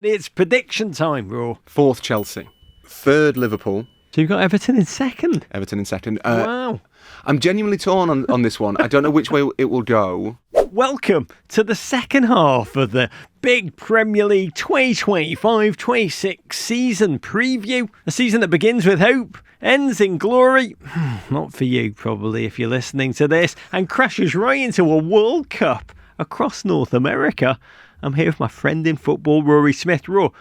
It's prediction time, Raw. 4th, Chelsea. 3rd, Liverpool. So you've got Everton in second? Everton in second. Wow. I'm genuinely torn on this one. I don't know which way it will go. Welcome to the second half of the big Premier League 2025-26 season preview. A season that begins with hope, ends in glory, not for you probably if you're listening to this, and crashes right into a World Cup across North America. I'm here with my friend in football, Rory Smith. Raw, at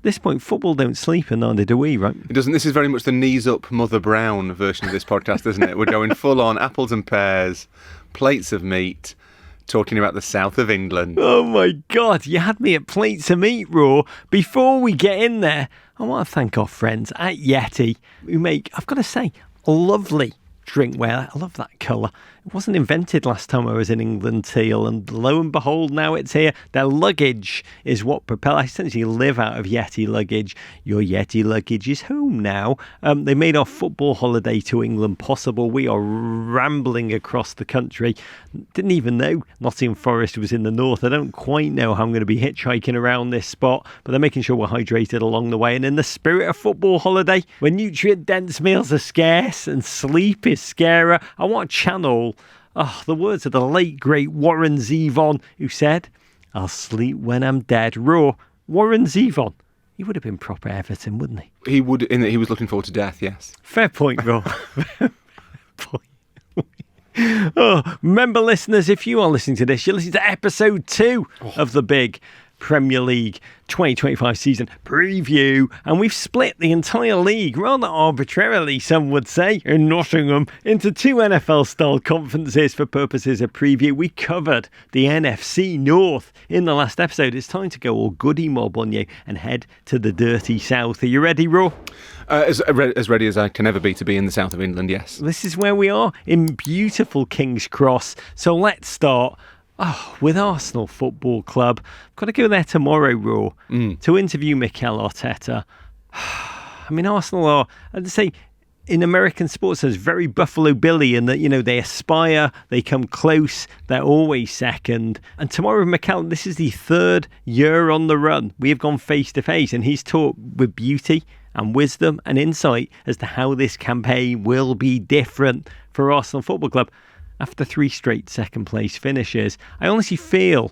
this point, football don't sleep and neither do we, right? It doesn't. This is very much the knees up Mother Brown version of this podcast, isn't it? We're going full on apples and pears, plates of meat, talking about the south of England. Oh my God, you had me at plates of meat, Raw. Before we get in there, I want to thank our friends at YETI who make, I've got to say, a lovely drinkware. I love that colour. It wasn't invented last time I was in England, Teal, and lo and behold, now it's here. Their luggage is what propels. I essentially live out of YETI luggage. Your YETI luggage is home now. They made our football holiday to England possible. We are rambling across the country. Didn't even know Nottingham Forest was in the north. I don't quite know how I'm going to be hitchhiking around this spot, but they're making sure we're hydrated along the way. And in the spirit of football holiday, where nutrient-dense meals are scarce and sleep is scarer, I want to channel the words of the late, great Warren Zevon, who said, "I'll sleep when I'm dead." Raw, Warren Zevon, he would have been proper Everton, wouldn't he? He would, in that he was looking forward to death, yes. Fair point, Raw. Fair point. Remember, listeners, if you are listening to this, you're listening to episode 2 of the big Premier League 2025 season preview, and we've split the entire league, rather arbitrarily some would say, in Nottingham, into 2 NFL-style conferences for purposes of preview. We covered the NFC North in the last episode. It's time to go all goody mob on you and head to the dirty south. Are you ready, Raw? As ready as I can ever be to be in the south of England, yes. This is where we are, in beautiful King's Cross. So let's start with Arsenal Football Club. I've got to go there tomorrow, Raw, to interview Mikel Arteta. I mean, Arsenal are, I'd say, in American sports, there's very Buffalo Billy in that, you know, they aspire, they come close, they're always second. And tomorrow, Mikel, this is the 3rd year on the run. We have gone face to face, and he's talked with beauty and wisdom and insight as to how this campaign will be different for Arsenal Football Club. After 3 straight second place finishes, I honestly feel,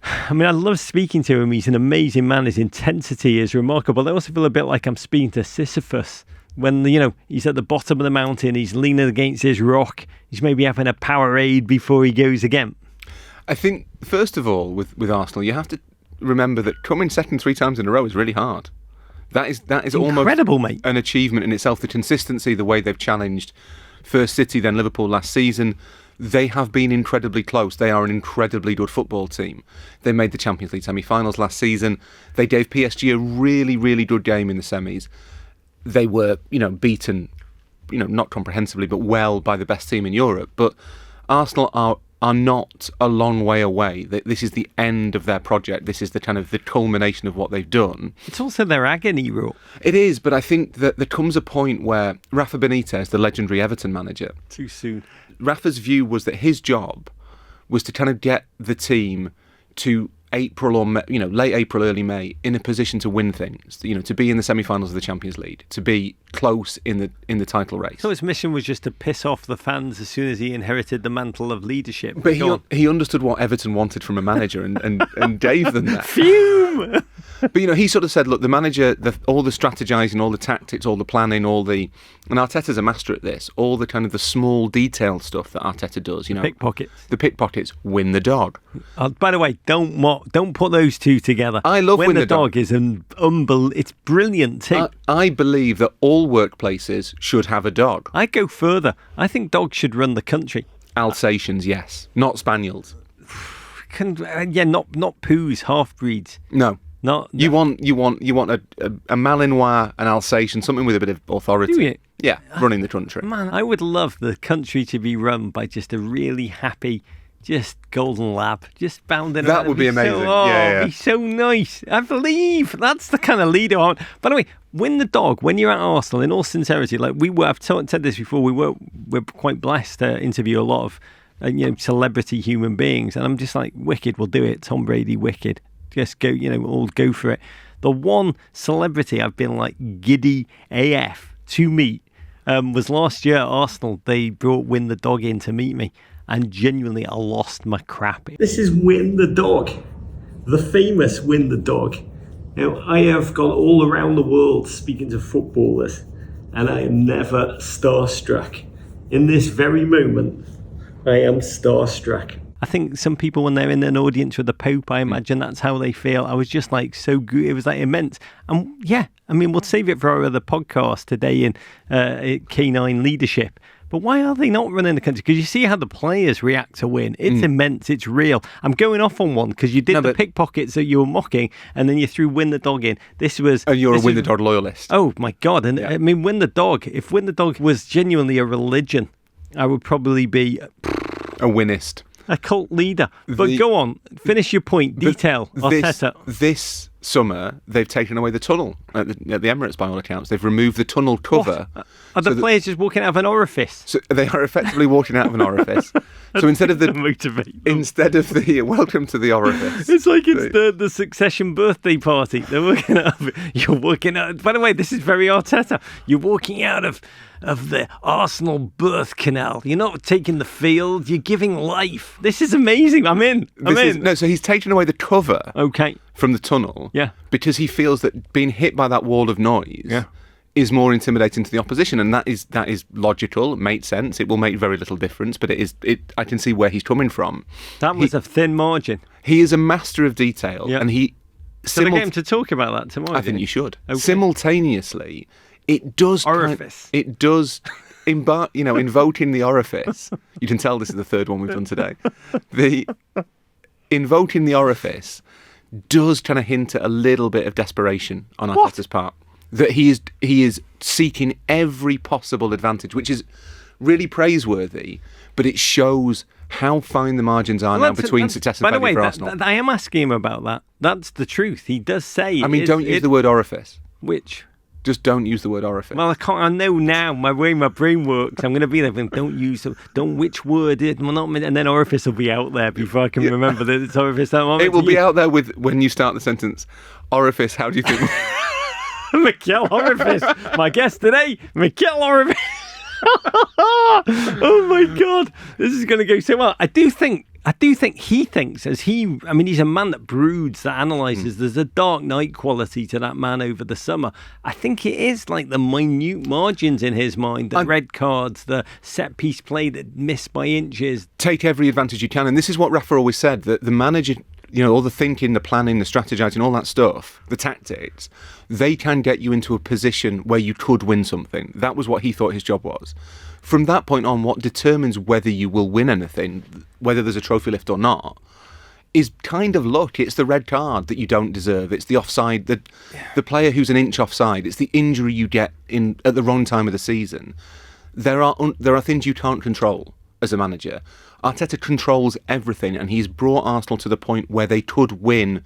I mean, I love speaking to him. He's an amazing man. His intensity is remarkable. I also feel a bit like I'm speaking to Sisyphus when, you know, he's at the bottom of the mountain, he's leaning against his rock, he's maybe having a Powerade before he goes again. I think, first of all, with Arsenal, you have to remember that coming second 3 times in a row is really hard. That is incredible, almost mate. An achievement in itself. The consistency, the way they've challenged first City, then Liverpool last season. They have been incredibly close. They are an incredibly good football team. They made the Champions League semi-finals last season. They gave PSG a really, really good game in the semis. They were, beaten, not comprehensively, but well by the best team in Europe. But Arsenal are not a long way away. This is the end of their project. This is the kind of the culmination of what they've done. It's also their agony, Rule. It is, but I think that there comes a point where Rafa Benitez, the legendary Everton manager... Too soon. Rafa's view was that his job was to kind of get the team to April or late April, early May, in a position to win things. To be in the semi-finals of the Champions League, to be close in the title race. So his mission was just to piss off the fans as soon as he inherited the mantle of leadership. But he understood what Everton wanted from a manager and gave them that. Fume! But he sort of said, look, the manager, all the strategizing, all the tactics, all the planning, and Arteta's a master at this. All the kind of the small detailed stuff that Arteta does. The pickpockets. Win the dog. By the way, don't put those two together. I love Win the dog is it's brilliant too. I believe that all workplaces should have a dog. I go further. I think dogs should run the country. Alsatians, yes, not spaniels. Not poos, half breeds. No. No. You want a Malinois, an Alsatian, something with a bit of authority. Do you? Yeah, running the country. Man, I would love the country to be run by just a really happy, just golden lab, just bounding around. That would be amazing. It'd be so nice. I believe that's the kind of leader I want. By the way, win the dog when you're at Arsenal. In all sincerity, I've said this before. We're quite blessed to interview a lot of celebrity human beings, and I'm just like, wicked. We'll do it. Tom Brady, wicked. just go, all go for it. The one celebrity I've been like giddy AF to meet was last year at Arsenal. They brought Win the dog in to meet me, and genuinely I lost my crap. This is Win the dog, the famous Win the dog. I have gone all around the world speaking to footballers, and I am never starstruck. In this very moment, I am starstruck. I think some people, when they're in an audience with the Pope, I imagine that's how they feel. I was just like so good. It was like immense. And yeah, I mean, we'll save it for our other podcast today in K9 Leadership. But why are they not running the country? Because you see how the players react to Win. It's immense. It's real. I'm going off on one because you did the pickpockets that you were mocking, and then you threw Win the dog in. And you're a Win the dog loyalist. Oh my God. And I mean, Win the dog. If Win the dog was genuinely a religion, I would probably be a winist. A cult leader. But go on, finish your point. Detail, Arteta. This summer, they've taken away the tunnel at the Emirates, by all accounts. They've removed the tunnel cover. What? Are the players just walking out of an orifice? So they are effectively walking out of an orifice. So instead of the welcome to the orifice. It's like it's the Succession birthday party. They're walking out of it. You're walking out. By the way, this is very Arteta. You're walking out of the Arsenal birth canal. You're not taking the field. You're giving life. This is amazing. I'm in. So he's taken away the cover. Okay. From the tunnel. Yeah. Because he feels that being hit by that wall of noise. Is more intimidating to the opposition, and that is logical. It makes sense. It will make very little difference, but I can see where he's coming from. That was a thin margin. He is a master of detail, and he. So they get him to talk about that tomorrow. I think you should. Okay. Simultaneously, it does orifice. It does invoking the orifice. You can tell this is the third one we've done today. The invoking the orifice does kind of hint at a little bit of desperation on Arteta's part. That he is seeking every possible advantage, which is really praiseworthy, but it shows how fine the margins are now between success and failure for Arsenal. I am asking him about that. That's the truth. He does say. I mean, don't use the word orifice. Which? Just don't use the word orifice. Well, I can't. I know now my way my brain works. I'm going to be there. Don't which word it. Well, not. And then orifice will be out there before I can remember that it's orifice. It will be out there when you start the sentence. Orifice. How do you think? Mikel Orifice, my guest today, Mikel Orifice. Oh my God, this is going to go so well. I do think he thinks, he's a man that broods, that analyses. There's a dark night quality to that man over the summer. I think it is like the minute margins in his mind, the red cards, the set piece play that missed by inches. Take every advantage you can, and this is what Rafa always said, that the manager, all the thinking, the planning, the strategizing, all that stuff, the tactics, they can get you into a position where you could win something. That was what he thought his job was. From that point on, what determines whether you will win anything, whether there's a trophy lift or not, is kind of luck. It's the red card that you don't deserve. It's the offside, the player who's an inch offside. It's the injury you get at the wrong time of the season. There are things you can't control as a manager. Arteta controls everything, and he's brought Arsenal to the point where they could win.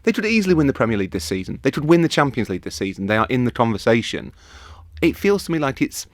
They could easily win the Premier League this season. They could win the Champions League this season. They are in the conversation. It feels to me like it's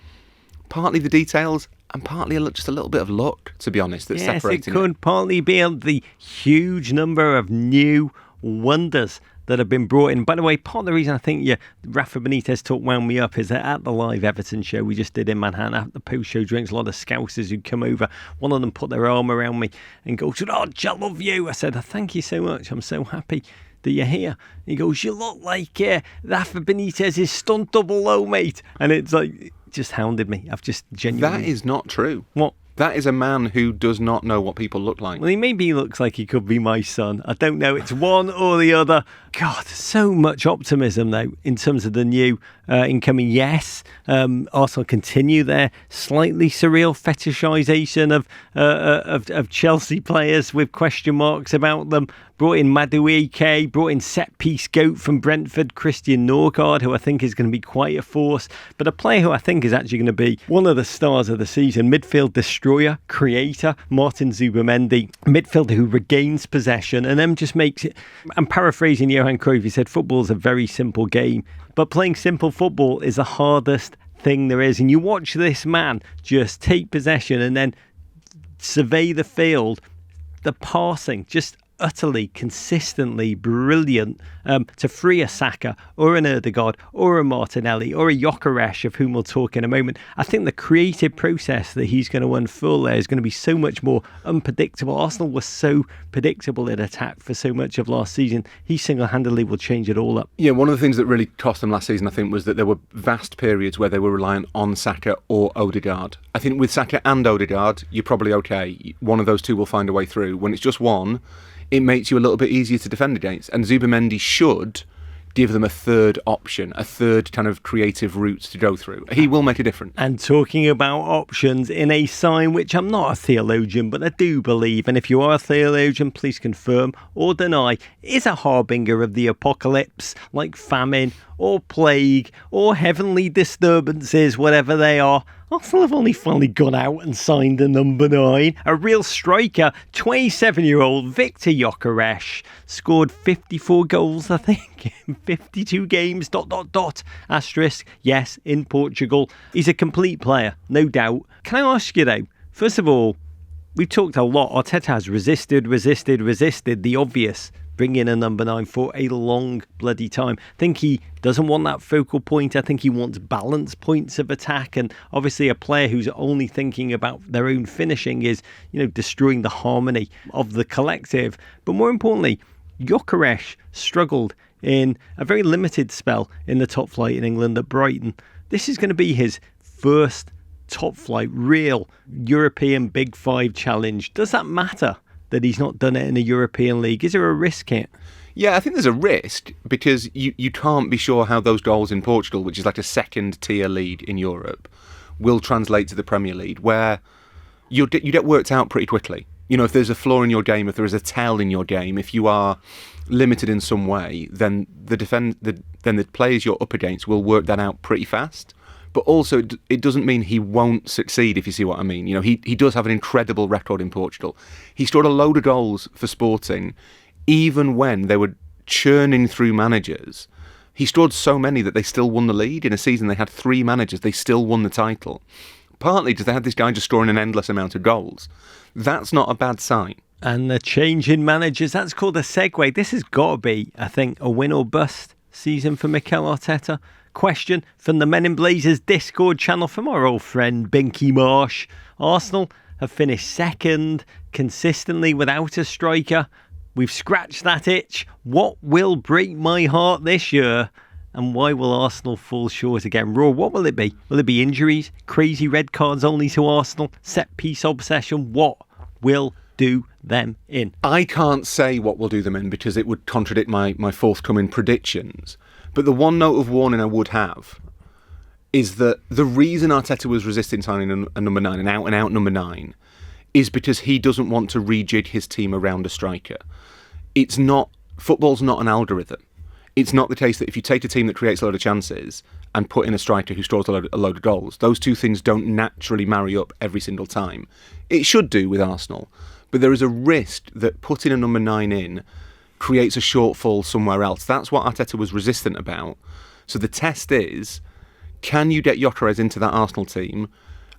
partly the details and partly just a little bit of luck, to be honest, that's separating it. Yes, it could partly be the huge number of new wonders that have been brought in. By the way, part of the reason I think Rafa Benitez talk wound me up is that at the live Everton show we just did in Manhattan, at the post-show drinks, a lot of scousers who'd come over. One of them put their arm around me and go, "Rog, I love you." I said, "Thank you so much. I'm so happy that you're here." He goes, "You look like Rafa Benitez's stunt double low, mate." And it's like, just hounded me. I've just genuinely... That is not true. What? That is a man who does not know what people look like. Well, he looks like he could be my son. I don't know. It's one or the other. God, so much optimism, though, in terms of the new incoming. Yes, Arsenal continue their slightly surreal fetishisation of Chelsea players with question marks about them. Brought in Madueke, brought in set-piece goat from Brentford, Christian Norgard, who I think is going to be quite a force. But a player who I think is actually going to be one of the stars of the season, midfield destroyer, creator, Martin Zubimendi, midfielder who regains possession and then just makes it... I'm paraphrasing Johan Cruyff, he said football is a very simple game, but playing simple football is the hardest thing there is. And you watch this man just take possession and then survey the field, the passing, just utterly, consistently brilliant to free a Saka or an Ødegaard or a Martinelli or a Gyökeres, of whom we'll talk in a moment. I think the creative process that he's going to unfurl there is going to be so much more unpredictable. Arsenal was so predictable in attack for so much of last season. He single-handedly will change it all up. Yeah, one of the things that really cost them last season, I think, was that there were vast periods where they were reliant on Saka or Ødegaard. I think with Saka and Ødegaard, you're probably okay. One of those two will find a way through. When it's just one, it makes you a little bit easier to defend against. And Zubimendi should give them a third option, a third kind of creative route to go through. He will make a difference. And talking about options in a sign which I'm not a theologian, but I do believe, and if you are a theologian, please confirm or deny, is a harbinger of the apocalypse, like famine or plague or heavenly disturbances, whatever they are. Arsenal have only finally gone out and signed a number 9, a real striker. 27-year-old Victor Gyökeres scored 54 goals, I think, in 52 games, ... asterisk, yes, in Portugal. He's a complete player, no doubt. Can I ask you though, first of all, we've talked a lot, Arteta has resisted the obvious, bring in a number 9 for a long bloody time. I think he doesn't want that focal point. I think he wants balance points of attack. And obviously a player who's only thinking about their own finishing is, destroying the harmony of the collective. But more importantly, Gyökeres struggled in a very limited spell in the top flight in England at Brighton. This is going to be his first top flight, real European Big Five challenge. Does that matter that he's not done it in a European league? Is there a risk here? Yeah, I think there's a risk because you can't be sure how those goals in Portugal, which is like a second tier league in Europe, will translate to the Premier League, where you get worked out pretty quickly. If there's a flaw in your game, if there is a tell in your game, if you are limited in some way, then the players you're up against will work that out pretty fast. But also, it doesn't mean he won't succeed, if you see what I mean. He does have an incredible record in Portugal. He scored a load of goals for Sporting, even when they were churning through managers. He scored so many that they still won the league. In a season, they had 3 managers. They still won the title. Partly because they had this guy just scoring an endless amount of goals. That's not a bad sign. And the change in managers, that's called a segue. This has got to be, I think, a win or bust season for Mikel Arteta. Question from the Men in Blazers Discord channel from our old friend Binky Marsh. Arsenal have finished second consistently without a striker. We've scratched that itch. What will break my heart this year? And why will Arsenal fall short again? Raw, what will it be? Will it be injuries? Crazy red cards only to Arsenal? Set piece obsession? What will do them in? I can't say what will do them in because it would contradict my forthcoming predictions. But the one note of warning I would have is that the reason Arteta was resisting signing a number 9, an out-and-out number 9, is because he doesn't want to rejig his team around a striker. Football's not an algorithm. It's not the case that if you take a team that creates a load of chances and put in a striker who scores a load of goals, those two things don't naturally marry up every single time. It should do with Arsenal, but there is a risk that putting a number 9 in creates a shortfall somewhere else. That's what Arteta was resistant about. So the test is, can you get Gyökeres into that Arsenal team,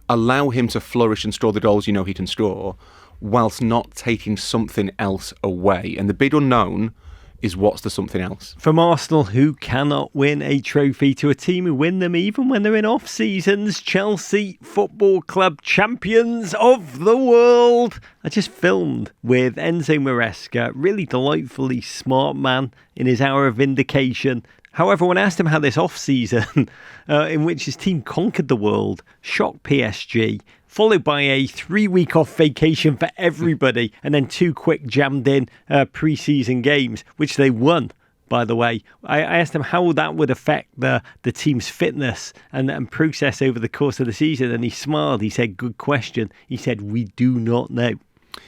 allow him to flourish and score the goals you know he can score, whilst not taking something else away? And the big unknown is what's the something else. From Arsenal, who cannot win a trophy, to a team who win them even when they're in off seasons, Chelsea Football Club, champions of the world. I just filmed with Enzo Maresca, really delightfully smart man in his hour of vindication. However, when I asked him how this off-season, in which his team conquered the world, shocked PSG, followed by a 3-week off vacation for everybody, and then 2 quick jammed in pre-season games, which they won, by the way. I asked him how that would affect the team's fitness and process over the course of the season, and he smiled. He said, good question. He said, we do not know.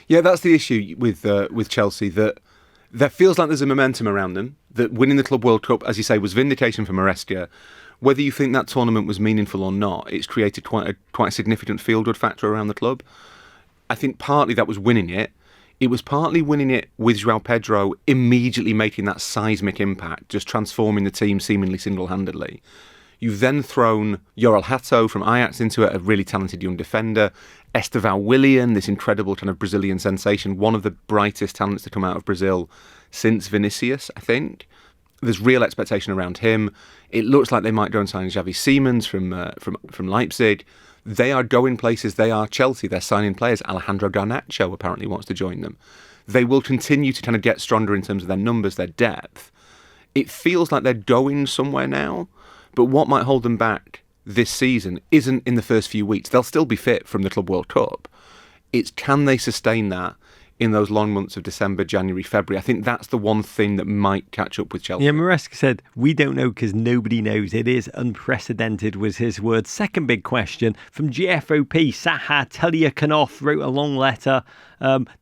Yeah, that's the issue with Chelsea, that there feels like there's a momentum around them, that winning the Club World Cup, as you say, was vindication for Maresca. Whether you think that tournament was meaningful or not, it's created quite a significant feel-good factor around the club. I think partly that was winning it. It was partly winning it with João Pedro immediately making that seismic impact, just transforming the team seemingly single-handedly. You've then thrown Yoel Hato from Ajax into it, a really talented young defender. Estevão Willian, this incredible kind of Brazilian sensation, one of the brightest talents to come out of Brazil since Vinicius, I think. There's real expectation around him. It looks like they might go and sign Xavi Simons from Leipzig. They are going places. They are Chelsea. They're signing players. Alejandro Garnacho apparently wants to join them. They will continue to kind of get stronger in terms of their numbers, their depth. It feels like they're going somewhere now, but what might hold them back this season isn't in the first few weeks. They'll still be fit from the Club World Cup. It's can they sustain that in those long months of December, January, February. I think that's the one thing that might catch up with Chelsea. Yeah, Maresca said, we don't know because nobody knows. It is unprecedented, was his word. Second big question from GFOP, Saha Teliakanov wrote a long letter.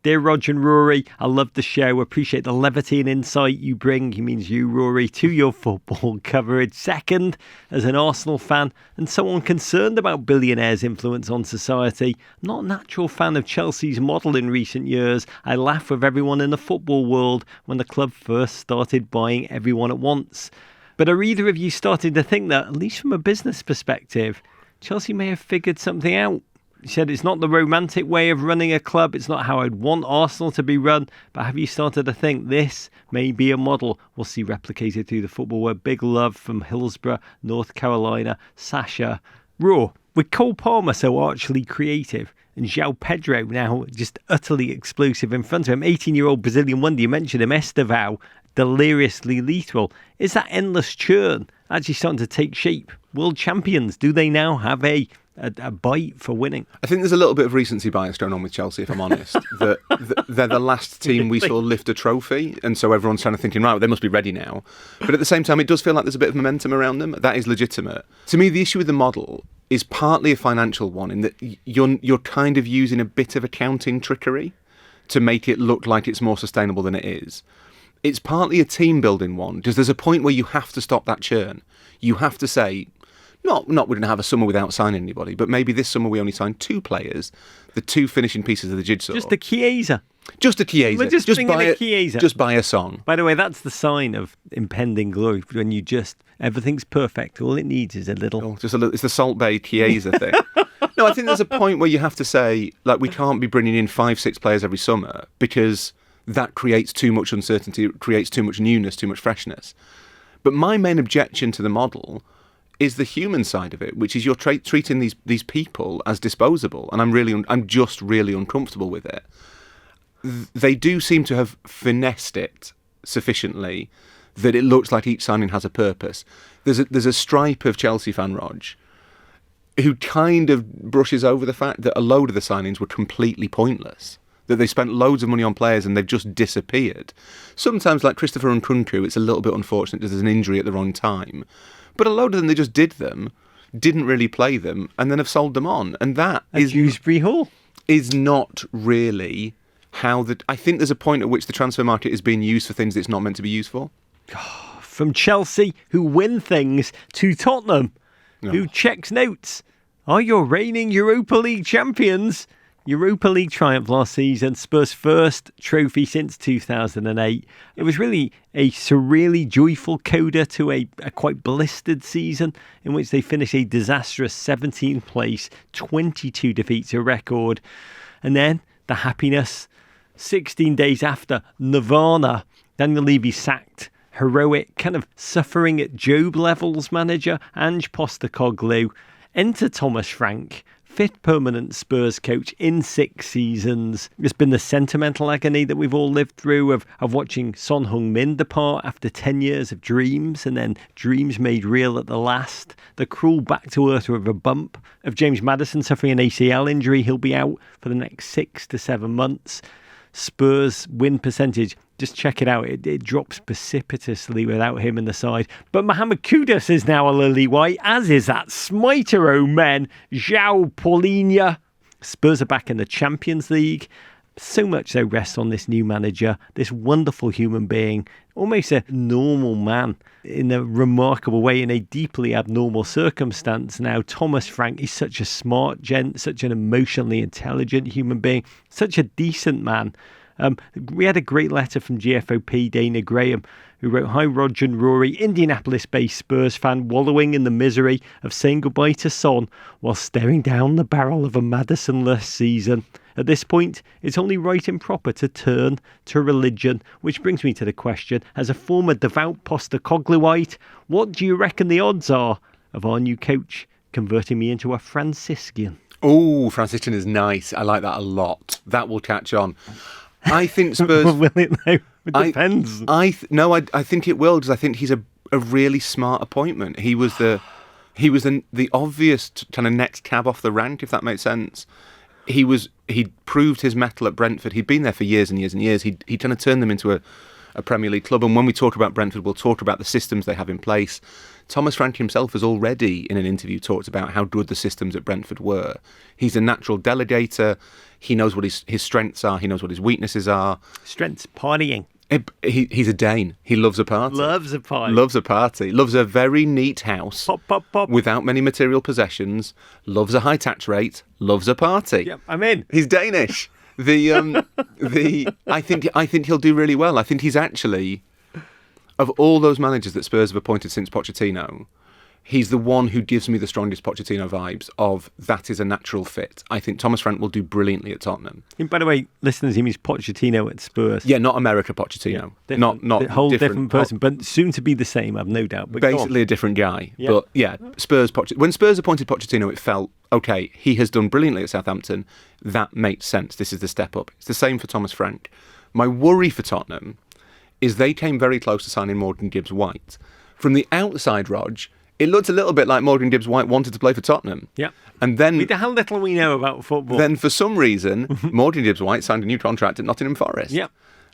Dear Rog and Rory, I love the show. Appreciate the levity and insight you bring, he means you, Rory, to your football coverage. Second, as an Arsenal fan and someone concerned about billionaires' influence on society, not a natural fan of Chelsea's model in recent years. I laugh with everyone in the football world when the club first started buying everyone at once. But are either of you starting to think that, at least from a business perspective, Chelsea may have figured something out? He said it's not the romantic way of running a club. It's not how I'd want Arsenal to be run. But have you started to think this may be a model we'll see replicated through the football world? Big love from Hillsborough, North Carolina. Sasha. Raw. With Cole Palmer so archly creative and João Pedro now just utterly explosive in front of him. 18-year-old Brazilian wonder, you mentioned him, Estevão, deliriously lethal. Is that endless churn actually starting to take shape? World champions, do they now have a bite for winning? I think there's a little bit of recency bias going on with Chelsea, if I'm honest. They're the last team we saw lift a trophy, and so everyone's kind of thinking, right, well, they must be ready now. But at the same time, it does feel like there's a bit of momentum around them. That is legitimate. To me, the issue with the model is partly a financial one, in that you're kind of using a bit of accounting trickery to make it look like it's more sustainable than it is. It's partly a team-building one, because there's a point where you have to stop that churn. You have to say, Not we're going to have a summer without signing anybody, but maybe this summer we only signed 2 players, the 2 finishing pieces of the jigsaw. Just a Chiesa. Just a Chiesa. We're just buy a Chiesa. Just buy a song. By the way, that's the sign of impending glory, when you just, everything's perfect. All it needs is a little. It's the Salt Bay Chiesa thing. No, I think there's a point where you have to say, like, we can't be bringing in 5-6 players every summer, because that creates too much uncertainty, it creates too much newness, too much freshness. But my main objection to the model is the human side of it, which is you're treating these people as disposable, and I'm just really uncomfortable with it. They do seem to have finessed it sufficiently that it looks like each signing has a purpose. There's a stripe of Chelsea fan, Rog, who kind of brushes over the fact that a load of the signings were completely pointless, that they spent loads of money on players and they've just disappeared. Sometimes, like Christopher Nkunku, it's a little bit unfortunate because there's an injury at the wrong time. But a load of them, they just did them, didn't really play them, and then have sold them on. And that is Dewsbury Hall. Is not really how I think there's a point at which the transfer market is being used for things that it's not meant to be used for. From Chelsea, who win things, to Tottenham, who checks notes. Are your reigning Europa League champions? Europa League triumph last season, Spurs' first trophy since 2008. It was really a surreally joyful coda to a quite blistered season in which they finished a disastrous 17th place, 22 defeats, a record. And then the happiness, 16 days after Nirvana, Daniel Levy sacked heroic, kind of suffering at Job levels manager Ange Postecoglou. Enter Thomas Frank, 5th permanent Spurs coach in 6 seasons. It's been the sentimental agony that we've all lived through of watching Son Heung-min depart after 10 years of dreams, and then dreams made real at the last. The cruel back-to-earth of a bump of James Maddison suffering an ACL injury. He'll be out for the next 6 to 7 months. Spurs win percentage, just check it out, it drops precipitously without him in the side. But Mohamed Kudus is now a lily white, as is that smiter o' men, João Paulinho. Spurs are back in the Champions League. So much so rests on this new manager, this wonderful human being, almost a normal man in a remarkable way, in a deeply abnormal circumstance. Now, Thomas Frank is such a smart gent, such an emotionally intelligent human being, such a decent man. We had a great letter from GFOP Dana Graham, who wrote, "Hi Rog and Rory, Indianapolis-based Spurs fan wallowing in the misery of saying goodbye to Son while staring down the barrel of a Maddison-less season. At this point, it's only right and proper to turn to religion, which brings me to the question, as a former devout Postacogluite, what do you reckon the odds are of our new coach converting me into a Franciscan?" Oh, Franciscan is nice. I like that a lot. That will catch on. I think Spurs... Will it though? It depends. I think it will, because I think he's a really smart appointment. He was the obvious kind of next cab off the rank, if that makes sense. He'd proved his mettle at Brentford. He'd been there for years and years and years. He'd kind of turned them into a Premier League club. And when we talk about Brentford, we'll talk about the systems they have in place. Thomas Frank himself has already, in an interview, talked about how good the systems at Brentford were. He's a natural delegator. He knows what his strengths are. He knows what his weaknesses are. Strengths, partying. He's a Dane. He loves a party. Loves a party. Loves a party. Loves a very neat house. Pop, pop, pop. Without many material possessions. Loves a high tax rate. Loves a party. Yep, I'm in. He's Danish. I think he'll do really well. I think he's actually, of all those managers that Spurs have appointed since Pochettino, he's the one who gives me the strongest Pochettino vibes of that is a natural fit. I think Thomas Frank will do brilliantly at Tottenham. And by the way, listeners, he means Pochettino at Spurs. Yeah, not America Pochettino. Yeah, not a whole different person, but soon to be the same, I've no doubt. But basically a different guy. Yeah. But yeah, when Spurs appointed Pochettino, it felt, okay, he has done brilliantly at Southampton. That makes sense. This is the step up. It's the same for Thomas Frank. My worry for Tottenham is they came very close to signing Morgan Gibbs-White. From the outside, Rog, it looked a little bit like Morgan Gibbs-White wanted to play for Tottenham. Yeah. And then... With how little we know about football. Then, for some reason, Morgan Gibbs-White signed a new contract at Nottingham Forest. Yeah.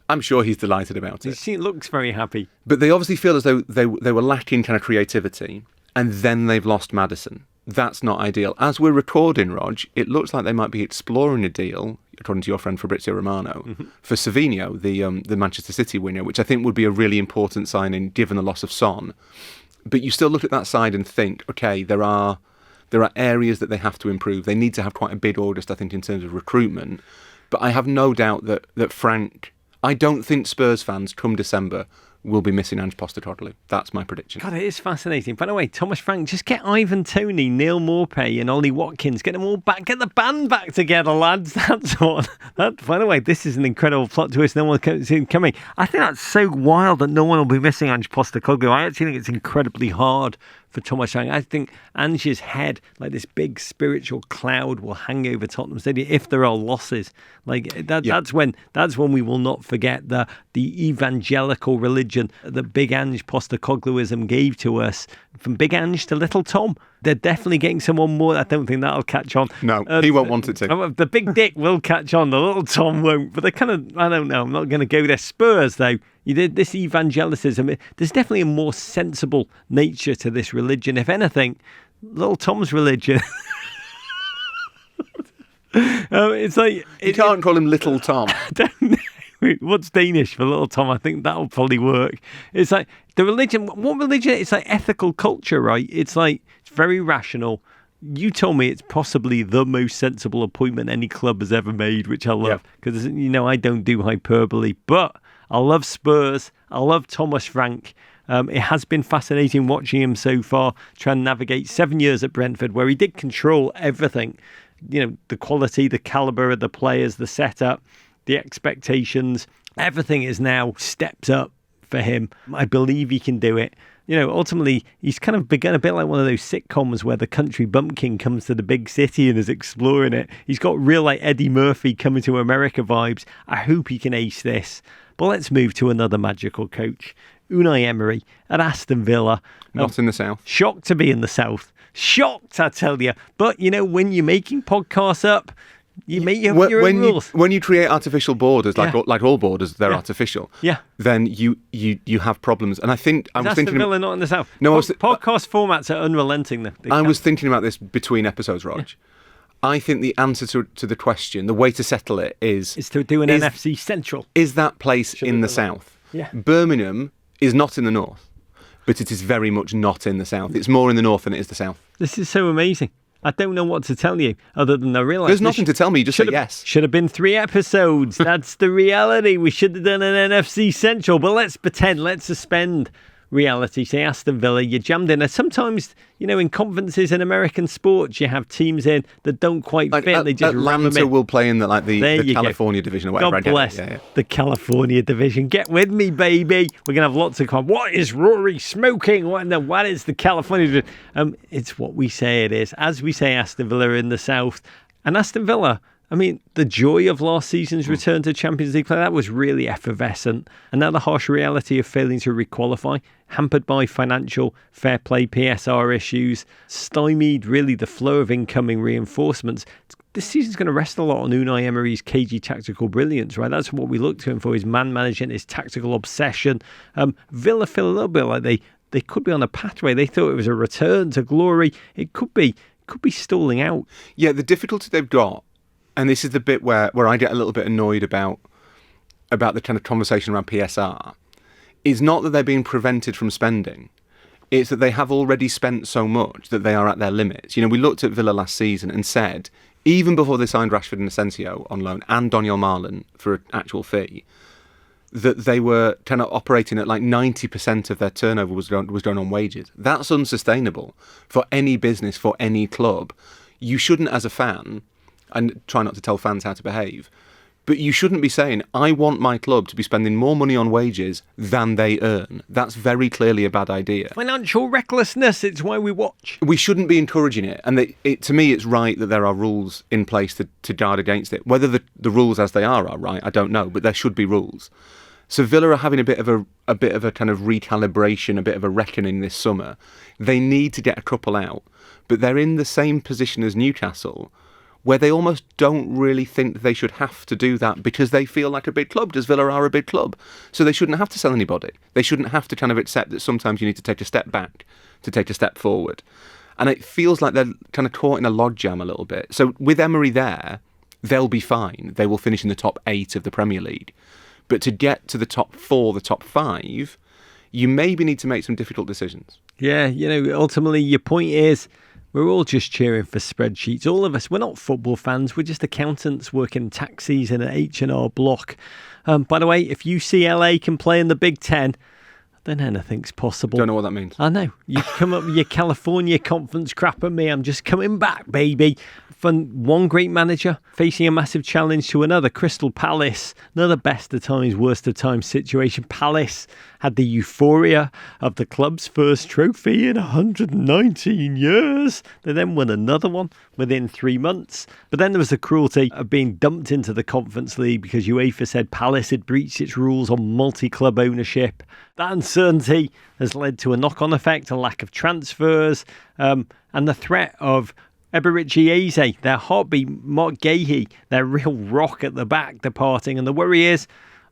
I'm sure he's delighted about it. He looks very happy. But they obviously feel as though they were lacking kind of creativity, and then they've lost Maddison. That's not ideal. As we're recording, Rog, it looks like they might be exploring a deal, according to your friend Fabrizio Romano, for Savinho, the Manchester City winger, which I think would be a really important signing given the loss of Son. But you still look at that side and think, okay, there are areas that they have to improve. They need to have quite a big August, I think, in terms of recruitment. But I have no doubt that Frank... I don't think Spurs fans, come December, will be missing Ange Postecoglou. That's my prediction. God, it is fascinating. By the way, Thomas Frank, just get Ivan Toney, Neil Maupay and Ollie Watkins. Get them all back. Get the band back together, lads. That's what... by the way, this is an incredible plot twist. No one can see it coming. I think that's so wild that no one will be missing Ange Postecoglou. I actually think it's incredibly hard for Thomas Frank. I think Ange's head, like this big spiritual cloud, will hang over Tottenham Stadium if there are losses. Like that, yeah. That's when we will not forget the evangelical religion that Big Ange Postecoglouism gave to us. From Big Ange to Little Tom, they're definitely getting someone more. I don't think that'll catch on. No, he won't want it to. The Big Dick will catch on. The Little Tom won't. But they're kind of, I don't know. I'm not going to go there. Spurs, though. You did this evangelicism. There's definitely a more sensible nature to this religion. If anything, Little Tom's religion. It's like you can't call him Little Tom. I don't know. What's Danish for Little Tom? I think that'll probably work. It's like the religion. What religion? It's like ethical culture, right? It's like it's very rational. You told me it's possibly the most sensible appointment any club has ever made, which I love because I don't do hyperbole, but I love Spurs. I love Thomas Frank. It has been fascinating watching him so far, trying to navigate 7 years at Brentford, where he did control everything. The quality, the calibre of the players, the setup, the expectations. Everything is now stepped up for him. I believe he can do it. Ultimately, he's kind of begun a bit like one of those sitcoms where the country bumpkin comes to the big city and is exploring it. He's got real like Eddie Murphy coming to America vibes. I hope he can ace this. But let's move to another magical coach, Unai Emery at Aston Villa. Not in the south. Shocked to be in the south. Shocked, I tell you. But, when you're making podcasts up, you make your own rules. When you create artificial borders, like all borders, they're artificial. Yeah. Then you have problems. And I think I was Aston thinking Villa not in the south. No, podcast formats are unrelenting. I was thinking about this between episodes, Rog. Yeah. I think the answer to the question, the way to settle it is to do an NFC Central. Is that place in the south? Yeah. Birmingham is not in the north, but it is very much not in the south. It's more in the north than it is the south. This is so amazing. I don't know what to tell you other than I realise... There's nothing to tell me, you just say yes. Should have been 3 episodes. That's the reality. We should have done an NFC Central, but let's pretend, let's suspend reality. Say Aston Villa, you're jammed in. And sometimes, in conferences in American sports, you have teams in that don't quite fit. They just Atlanta will play in the California division or whatever. God bless the California division. Get with me, baby. We're going to have lots of what is Rory smoking? What is the California division? It's what we say it is. As we say Aston Villa in the south. And Aston Villa, the joy of last season's return to Champions League play, that was really effervescent. And now the harsh reality of failing to requalify, hampered by financial fair play PSR issues, stymied really the flow of incoming reinforcements. This season's going to rest a lot on Unai Emery's cagey tactical brilliance, right? That's what we look to him for, his man management, his tactical obsession. Villa feel a little bit like they could be on a pathway. They thought it was a return to glory. It could be stalling out. Yeah, the difficulty they've got, and this is the bit where I get a little bit annoyed about the kind of conversation around PSR, is not that they're being prevented from spending. It's that they have already spent so much that they are at their limits. We looked at Villa last season and said, even before they signed Rashford and Asensio on loan and Daniel Marlin for an actual fee, that they were kind of operating at like 90% of their turnover was done on wages. That's unsustainable for any business, for any club. You shouldn't, as a fan, and try not to tell fans how to behave, but you shouldn't be saying, I want my club to be spending more money on wages than they earn. That's very clearly a bad idea. Financial recklessness, it's why we watch. We shouldn't be encouraging it. And to me, it's right that there are rules in place to guard against it. Whether the rules as they are right, I don't know, but there should be rules. So Villa are having a bit of a kind of recalibration, a bit of a reckoning this summer. They need to get a couple out, but they're in the same position as Newcastle, where they almost don't really think that they should have to do that because they feel like a big club, because Villa are a big club. So they shouldn't have to sell anybody. They shouldn't have to kind of accept that sometimes you need to take a step back to take a step forward. And it feels like they're kind of caught in a logjam a little bit. So with Emery there, they'll be fine. They will finish in the top 8 of the Premier League. But to get to the top 4, the top 5, you maybe need to make some difficult decisions. Yeah, ultimately your point is, we're all just cheering for spreadsheets. All of us, we're not football fans. We're just accountants working taxis in an H&R Block. By the way, if you see LA can play in the Big Ten, then anything's possible. Don't know what that means. I know. You come up with your California conference crap at me. I'm just coming back, baby. From one great manager facing a massive challenge to another. Crystal Palace, another best of times, worst of times situation. Palace had the euphoria of the club's first trophy in 119 years. They then won another one within 3 months. But then there was the cruelty of being dumped into the Conference League because UEFA said Palace had breached its rules on multi-club ownership. That uncertainty has led to a knock-on effect, a lack of transfers, and the threat of Eberechi Eze, their heartbeat, Mark Gahey, their real rock at the back, departing. And the worry is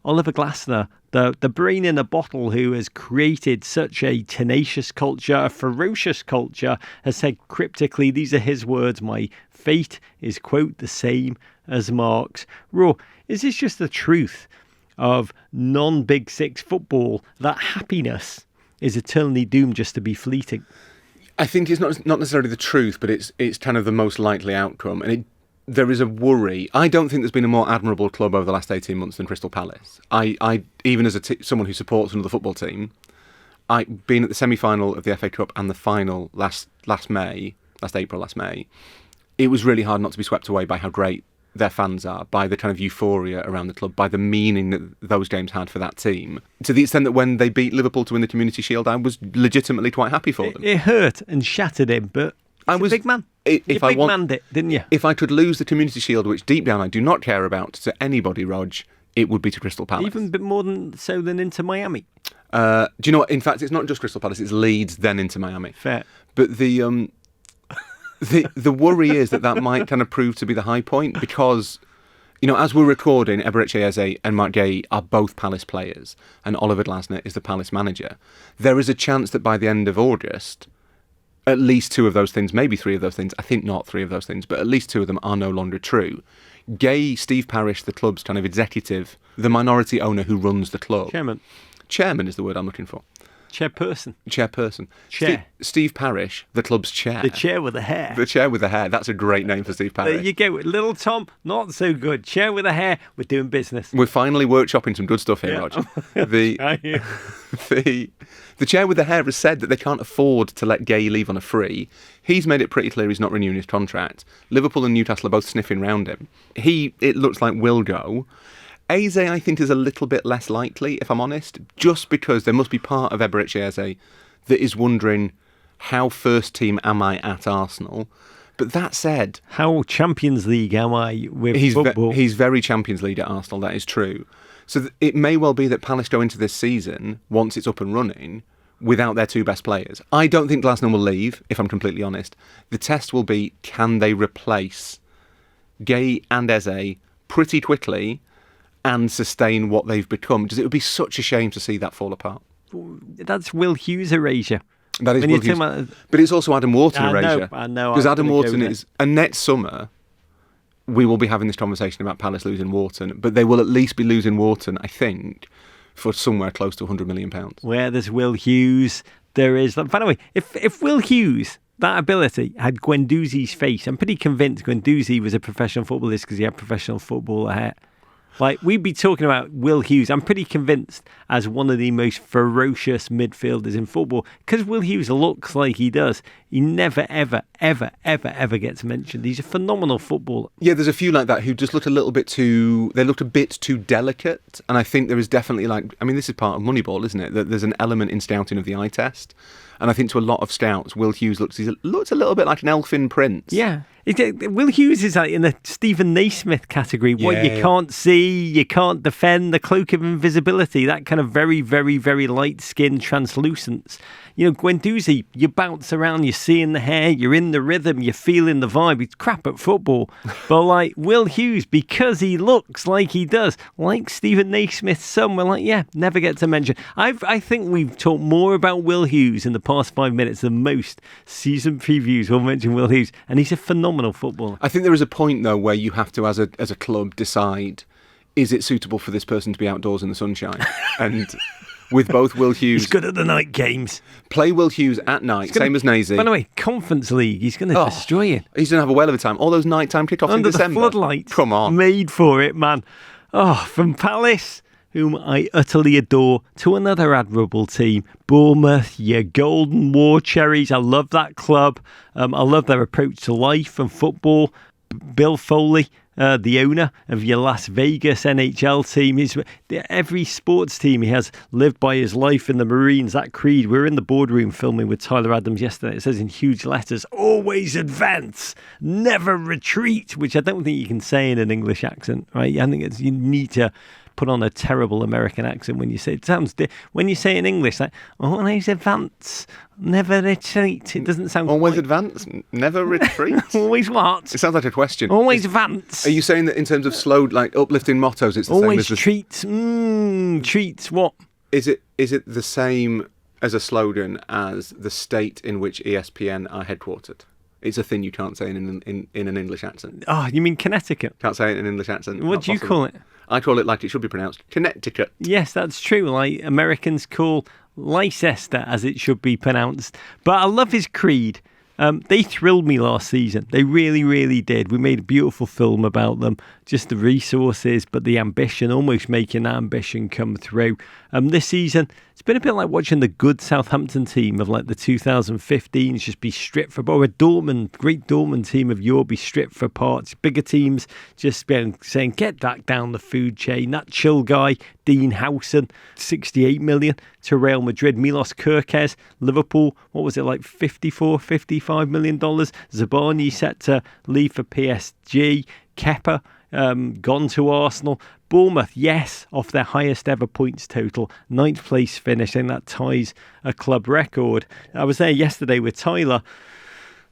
Oliver Glasner, the brain in a bottle who has created such a tenacious culture, a ferocious culture, has said cryptically, these are his words, my fate is, quote, the same as Mark's. Raw, is this just the truth of non-Big Six football, that happiness is eternally doomed just to be fleeting? I think it's not necessarily the truth, but it's kind of the most likely outcome. And there is a worry. I don't think there's been a more admirable club over the last 18 months than Crystal Palace. I even as someone who supports another football team, being at the semi-final of the FA Cup and the final last April, last May, it was really hard not to be swept away by how great their fans are, by the kind of euphoria around the club, by the meaning that those games had for that team. To the extent that when they beat Liverpool to win the Community Shield, I was legitimately quite happy for them. It hurt and shattered him, but I was a big man. Manned it, didn't you? If I could lose the Community Shield, which deep down I do not care about, to anybody, Rog, it would be to Crystal Palace. Even a bit more than into Miami. Do you know what? In fact, it's not just Crystal Palace, it's Leeds, then into Miami. Fair. But the worry is that might kind of prove to be the high point because, as we're recording, Eberechi Eze and Mark Gahey are both Palace players and Oliver Glasner is the Palace manager. There is a chance that by the end of August, at least 2 of those things, maybe 3 of those things, I think not 3 of those things, but at least 2 of them are no longer true. Gahey, Steve Parish, the club's kind of executive, the minority owner who runs the club. Chairman. Chairman is the word I'm looking for. Chairperson. Chair. Steve Parish, the club's chair. The chair with the hair. The chair with the hair. That's a great name for Steve Parish. There you go. Little Tom, not so good. Chair with the hair. We're doing business. We're finally workshopping some good stuff here, Roger. The chair with the hair has said that they can't afford to let Gay leave on a free. He's made it pretty clear he's not renewing his contract. Liverpool and Newcastle are both sniffing round him. It looks like, will go. Eze, I think, is a little bit less likely, if I'm honest, just because there must be part of Eberechi Eze that is wondering, how first team am I at Arsenal? But that said... How Champions League am I with football? He's very Champions League at Arsenal, that is true. So it may well be that Palace go into this season, once it's up and running, without their two best players. I don't think Glasner will leave, if I'm completely honest. The test will be, can they replace Gay and Eze pretty quickly and sustain what they've become? Because it would be such a shame to see that fall apart. That's Will Hughes erasure. That is Will Hughes. But it's also Adam Wharton erasure. I know. Because Adam Wharton is... And next summer, we will be having this conversation about Palace losing Wharton, but they will at least be losing Wharton, I think, for somewhere close to £100 million. Where there's Will Hughes, there is... By the way, if Will Hughes, that ability, had Guendouzi's face, I'm pretty convinced Guendouzi was a professional footballist because he had professional footballer hair. Like, we'd be talking about Will Hughes, I'm pretty convinced, as one of the most ferocious midfielders in football, because Will Hughes looks like he does. He never, ever, ever, ever, ever gets mentioned. He's a phenomenal footballer. Yeah, there's a few like that who just look a little bit too... They looked a bit too delicate, and I think there is definitely, like... I mean, this is part of Moneyball, isn't it? That there's an element in scouting of the eye test. And I think to a lot of scouts, Will Hughes looks a little bit like an elfin prince. Yeah. Will Hughes is like in the Stephen Naismith category. What you can't see, you can't defend, the cloak of invisibility, that kind of very, very, very light skin translucence. You know, Guendouzi, you bounce around, you're seeing the hair, you're in the rhythm, you're feeling the vibe. He's crap at football. But like Will Hughes, because he looks like he does, like Stephen Naismith's son, we're like, yeah, never get to mention. I think we've talked more about Will Hughes in the past 5 minutes than most season previews will mention Will Hughes. And he's a phenomenal footballer. I think there is a point, though, where you have to, as a club, decide, is it suitable for this person to be outdoors in the sunshine? And... With both Will Hughes... He's good at the night games. Play Will Hughes at night, same as Nazy. By the way, Conference League, he's going to destroy it. He's going to have a whale of a time. All those nighttime kickoffs in December. Under the floodlights. Come on. Made for it, man. Oh, from Palace, whom I utterly adore, to another admirable team, Bournemouth, your golden war cherries. I love that club. I love their approach to life and football. Bill Foley, the owner of your Las Vegas NHL team, every sports team he has lived by his life in the Marines, that creed. We were in the boardroom filming with Tyler Adams yesterday. It says in huge letters, always advance, never retreat, which I don't think you can say in an English accent, right? I think you need to put on a terrible American accent when you say it. Sounds when you say in English, like always advance, never retreat. It doesn't sound always advance, never retreat. Always what? It sounds like a question. Always advance. Are you saying that in terms of slow, like uplifting mottos, it's the always same as treats? Treats what? Is it the same as a slogan as the state in which ESPN are headquartered? It's a thing you can't say in an English accent. Oh, you mean Connecticut? Can't say it in an English accent. What do you call it? I call it like it should be pronounced, Connecticut. Yes, that's true. Like Americans call Leicester as it should be pronounced. But I love his creed. They thrilled me last season. They really, really did. We made a beautiful film about them. Just the resources, but the ambition, almost making that ambition come through. This season, it's been a bit like watching the good Southampton team of like the 2015s just be stripped for, or a great Dortmund team of yore be stripped for parts. Bigger teams just been saying, get that down the food chain. That chill guy, Dean Howson, 68 million to Real Madrid. Milos Kerkez, Liverpool, what was it, like $55 million? Zabani set to leave for PSG. Kepa gone to Arsenal. Bournemouth, yes, off their highest ever points total, 9th place finish, and that ties a club record. I was there yesterday with Tyler.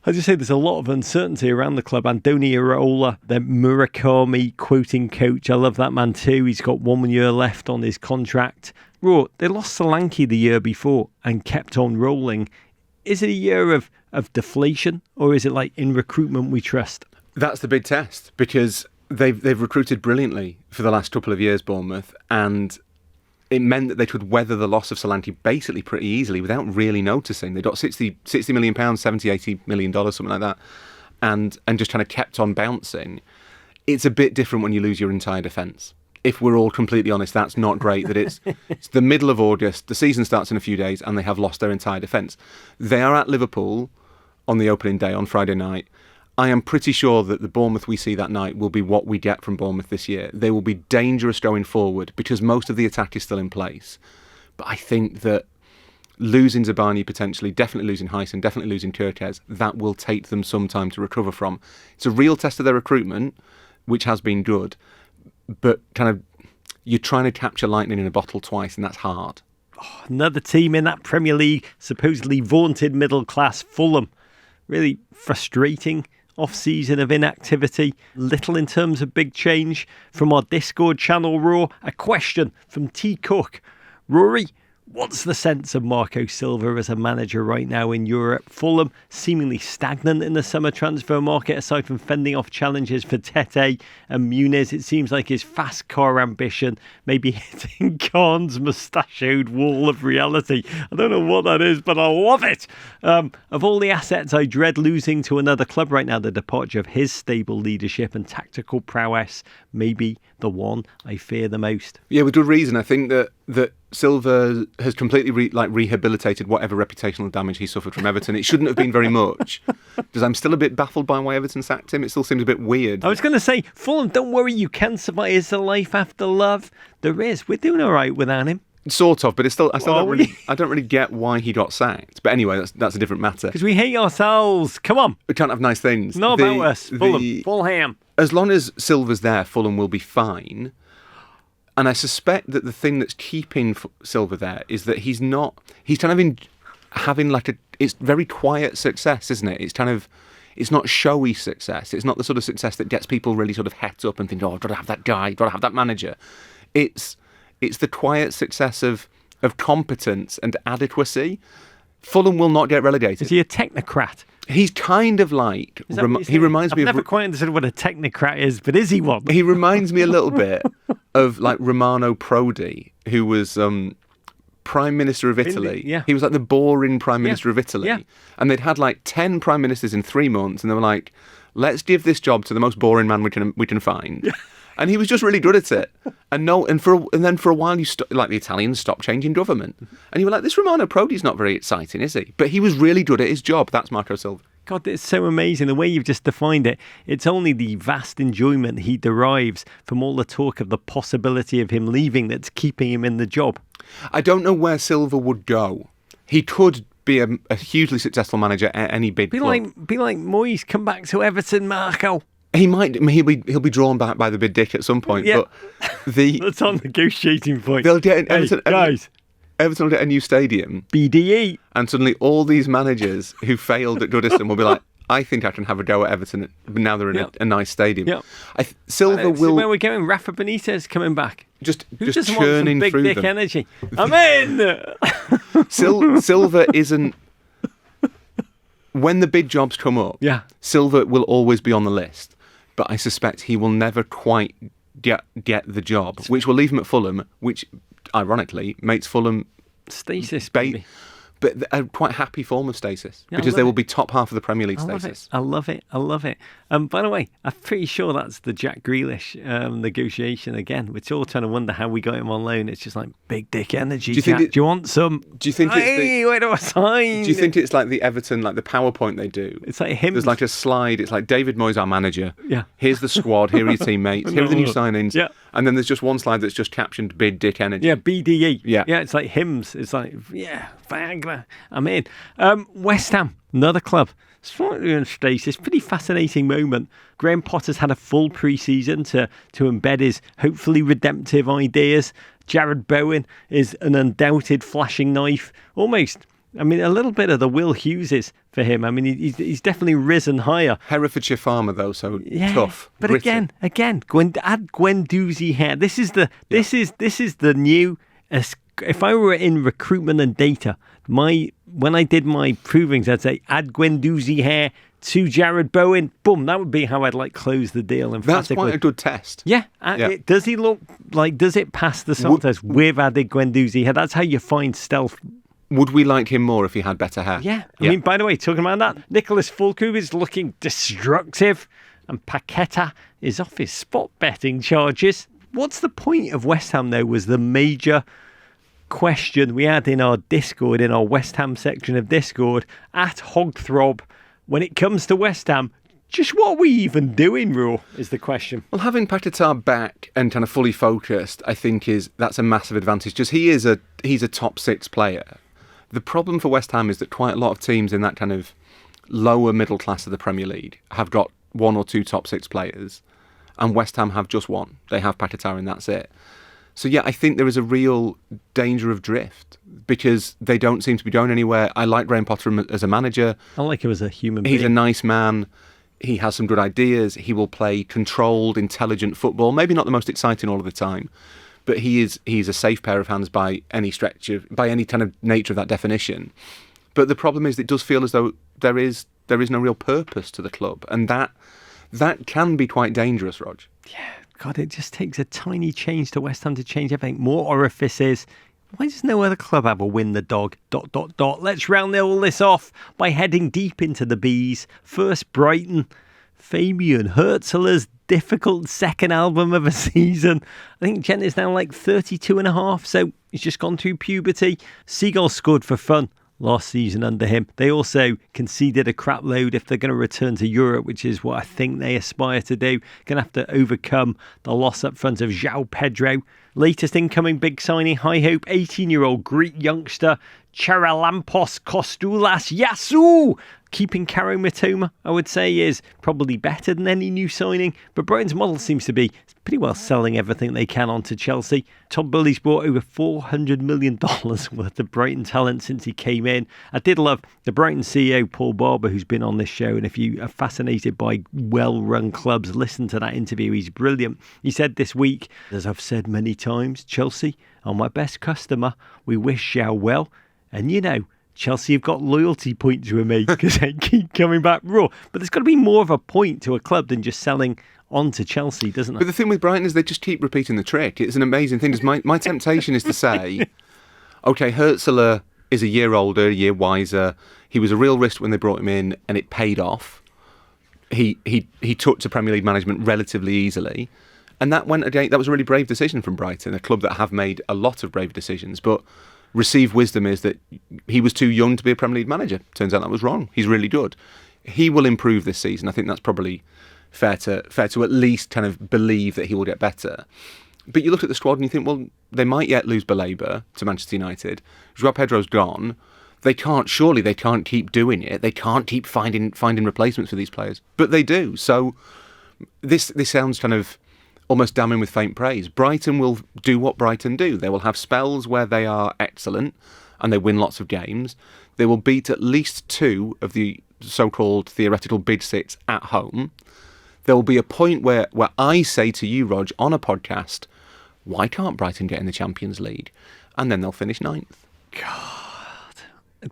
I just say there's a lot of uncertainty around the club. Andoni Iraola, their Murakami quoting coach, I love that man too. He's got 1 year left on his contract. They lost Solanke the year before and kept on rolling. Is it a year of deflation, or is it like in recruitment we trust? That's the big test, because they've recruited brilliantly for the last couple of years, Bournemouth, and it meant that they could weather the loss of Solanke basically pretty easily without really noticing. They got £60 million, $80 million, something like that, and just kind of kept on bouncing. It's a bit different when you lose your entire defence. If we're all completely honest, that's not great. That it's the middle of August, the season starts in a few days, and they have lost their entire defence. They are at Liverpool on the opening day on Friday night. I am pretty sure that the Bournemouth we see that night will be what we get from Bournemouth this year. They will be dangerous going forward because most of the attack is still in place. But I think that losing Zabani potentially, definitely losing Hyson, definitely losing Gyökeres, that will take them some time to recover from. It's a real test of their recruitment, which has been good. But kind of, you're trying to capture lightning in a bottle twice, and that's hard. Oh, another team in that Premier League, supposedly vaunted middle class, Fulham. Really frustrating off-season of inactivity. Little in terms of big change. From our Discord channel, Raw, a question from T. Cook. Rory, what's the sense of Marco Silva as a manager right now in Europe? Fulham seemingly stagnant in the summer transfer market, aside from fending off challenges for Tete and Muniz. It seems like his fast car ambition may be hitting Khan's mustachioed wall of reality. I don't know what that is, but I love it. Of all the assets, I dread losing to another club right now. The departure of his stable leadership and tactical prowess may be the one I fear the most. Yeah, with good reason. I think that Silva has completely rehabilitated whatever reputational damage he suffered from Everton. It shouldn't have been very much, because I'm still a bit baffled by why Everton sacked him. It still seems a bit weird. I was going to say, Fulham, don't worry, you can survive. Is there life after love? There is. We're doing all right without him. Sort of, but I don't really get why he got sacked. But anyway, that's a different matter. Because we hate ourselves. Come on. We can't have nice things. Not about us. Fulham. As long as Silva's there, Fulham will be fine. And I suspect that the thing that's keeping Silva there is that he's kind of having it's very quiet success, isn't it? It's not showy success. It's not the sort of success that gets people really sort of het up and think, oh, I've got to have that guy, I've got to have that manager. It's the quiet success of competence and adequacy. Fulham will not get relegated. Is he a technocrat? He's kind of like... he reminds me of... I've never quite understood what a technocrat is, but is he one? He reminds me a little bit of like Romano Prodi, who was Prime Minister of Italy. Yeah. He was like the boring Prime Minister of Italy. Yeah. And they'd had like 10 Prime Ministers in 3 months, and they were like, let's give this job to the most boring man we can find. Yeah. And he was just really good at it. And then for a while, the Italians stopped changing government. And you were like, this Romano Prodi's not very exciting, is he? But he was really good at his job. That's Marco Silva. God, it's so amazing. The way you've just defined it, it's only the vast enjoyment he derives from all the talk of the possibility of him leaving that's keeping him in the job. I don't know where Silva would go. He could be a hugely successful manager at any big club. Be like Moyes, come back to Everton, Marco. He might. He'll be drawn back by the big dick at some point. Yeah. But that's on negotiating point. They'll get guys. Everton will get a new stadium. BDE. And suddenly all these managers who failed at Goodison will be like, I think I can have a go at Everton now they're in a nice stadium. Yeah. Silva will... Where we're going, Rafa Benitez coming back. Just doesn't churning want some through big dick them. energy. I'm in! Silva isn't... When the big jobs come up, Silva will always be on the list. But I suspect he will never quite get the job, which will leave him at Fulham, which, ironically, makes Fulham... Stasis, but a quite happy form of stasis, because they will be top half of the Premier League stasis. I love it. By the way, I'm pretty sure that's the Jack Grealish negotiation again. We're all trying to wonder how we got him on loan. It's just like big dick energy. Do you want some? Do you think where do I sign? Do you think it's like the Everton, like the PowerPoint they do? It's like him. There's like a slide. It's like David Moyes, our manager. Yeah. Here's the squad. Here are your teammates. Here are the new signings. Yeah. And then there's just one slide that's just captioned big dick energy. Yeah, BDE. Yeah. Yeah, it's like hymns. It's like, Viagra. I'm in. West Ham, another club. Slightly in stasis. Pretty fascinating moment. Graham Potter's had a full pre-season to embed his hopefully redemptive ideas. Jared Bowen is an undoubted flashing knife. Almost. I mean, a little bit of the Will Hugheses for him. I mean, he's definitely risen higher. Herefordshire farmer though, so tough. But gritty. again, add Guendouzi here. This is the new if I were in recruitment and data, when I did my provings, I'd say add Guendouzi here to Jared Bowen. Boom, that would be how I'd close the deal. That's quite a good test. Yeah. Does he look like, does it pass the salt test with added Guendouzi here? That's how you find stealth. Would we like him more if he had better hair? Yeah. I mean, by the way, talking about that, Nicholas Fulkrug is looking destructive and Paqueta is off his spot betting charges. What's the point of West Ham, though, was the major question we had in our Discord, in our West Ham section of Discord, at Hogthrob. When it comes to West Ham, just what are we even doing, Raw, is the question. Well, having Paqueta back and kind of fully focused, I think that's a massive advantage. Just he's a top six player. The problem for West Ham is that quite a lot of teams in that kind of lower middle class of the Premier League have got one or two top six players, and West Ham have just one. They have Paqueta and that's it. So yeah, I think there is a real danger of drift because they don't seem to be going anywhere. I like Graham Potter as a manager. I like him as a human being. He's a nice man. He has some good ideas. He will play controlled, intelligent football. Maybe not the most exciting all of the time, but he's a safe pair of hands by any kind of nature of that definition. But the problem is, it does feel as though there is no real purpose to the club, and that can be quite dangerous, Rog. Yeah, God, it just takes a tiny change to West Ham to change everything. More orifices. Why does no other club have a win the dog? ... Let's round all this off by heading deep into the bees. First, Brighton. Fabian Hurtzler's difficult second album of a season. I think Gent is now like 32 and a half, so he's just gone through puberty. Seagull scored for fun last season under him. They also conceded a crap load if they're going to return to Europe, which is what I think they aspire to do. Going to have to overcome the loss up front of João Pedro. Latest incoming big signing, high hope, 18-year-old Greek youngster Charalampos Kostoulas Yasu. Keeping Karo Mitoma, I would say, is probably better than any new signing, but Brighton's model seems to be pretty well selling everything they can onto Chelsea. Todd Bowley's brought over $400 million worth of Brighton talent since he came in. I did love the Brighton CEO, Paul Barber, who's been on this show, and if you are fascinated by well-run clubs, listen to that interview. He's brilliant. He said this week, as I've said many times, Chelsea are my best customer. We wish Xiao well, and you know, Chelsea have got loyalty points to make because they keep coming back raw. But there's got to be more of a point to a club than just selling on to Chelsea, doesn't it? But the thing with Brighton is they just keep repeating the trick. It's an amazing thing. My temptation is to say, OK, Hurtzler is a year older, a year wiser. He was a real risk when they brought him in and it paid off. He took to Premier League management relatively easily. And that was a really brave decision from Brighton, a club that have made a lot of brave decisions. But received wisdom is that he was too young to be a Premier League manager. Turns out that was wrong. He's really good. He will improve this season. I think that's probably fair to at least kind of believe that he will get better. But you look at the squad and you think, well, they might yet lose Baleba to Manchester United. João Pedro's gone. They can't keep doing it. They can't keep finding replacements for these players. But they do. So this sounds kind of almost damning with faint praise. Brighton will do what Brighton do. They will have spells where they are excellent and they win lots of games. They will beat at least two of the so-called theoretical big six at home. There will be a point where I say to you, Rog, on a podcast, why can't Brighton get in the Champions League? And then they'll finish ninth. God.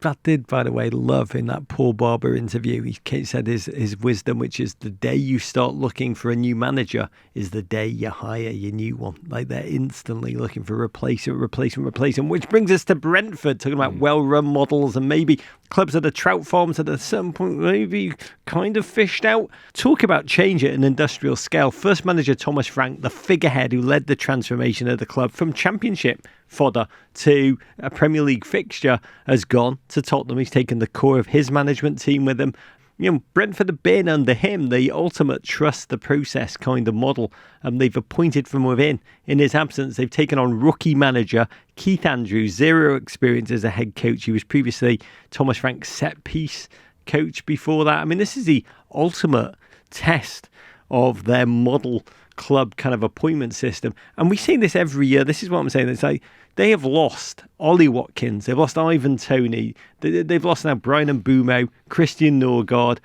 That did, by the way, love in that Paul Barber interview. He said his wisdom, which is the day you start looking for a new manager is the day you hire your new one. Like they're instantly looking for replacement, which brings us to Brentford, talking about well-run models and maybe clubs at the trout farms at a certain point maybe kind of fished out. Talk about change at an industrial scale. First manager Thomas Frank, the figurehead who led the transformation of the club from Championship fodder to a Premier League fixture, has gone to Tottenham. He's taken the core of his management team with him. You know, Brentford have been under him the ultimate trust the process kind of model, and they've appointed from within. In his absence, they've taken on rookie manager Keith Andrews, zero experience as a head coach. He was previously Thomas Frank's set piece coach before that. I mean, this is the ultimate test of their model club kind of appointment system. And we see this every year. This is what I'm saying. It's like they have lost Ollie Watkins. They've lost Ivan Toney. They've lost now Brian Mbeumo, Christian Norgard.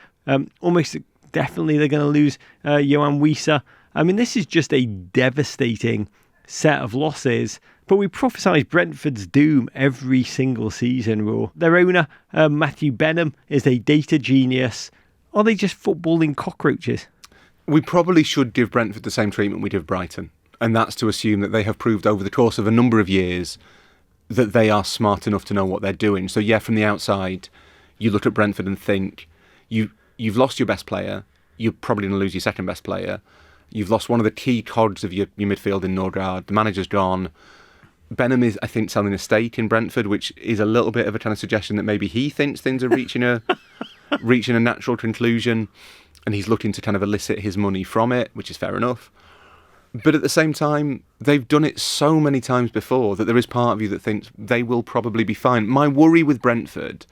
Almost definitely they're going to lose Johan Wieser. I mean, this is just a devastating set of losses. But we prophesise Brentford's doom every single season, Raw. Their owner, Matthew Benham, is a data genius. Are they just footballing cockroaches? We probably should give Brentford the same treatment we give Brighton. And that's to assume that they have proved over the course of a number of years that they are smart enough to know what they're doing. So yeah, from the outside, you look at Brentford and think, you've lost your best player, you're probably going to lose your second best player, you've lost one of the key cogs of your midfield in Norgard, the manager's gone. Benham is, I think, selling a stake in Brentford, which is a little bit of a kind of suggestion that maybe he thinks things are reaching a natural conclusion, and he's looking to kind of elicit his money from it, which is fair enough. But at the same time, they've done it so many times before that there is part of you that thinks they will probably be fine. My worry with Brentford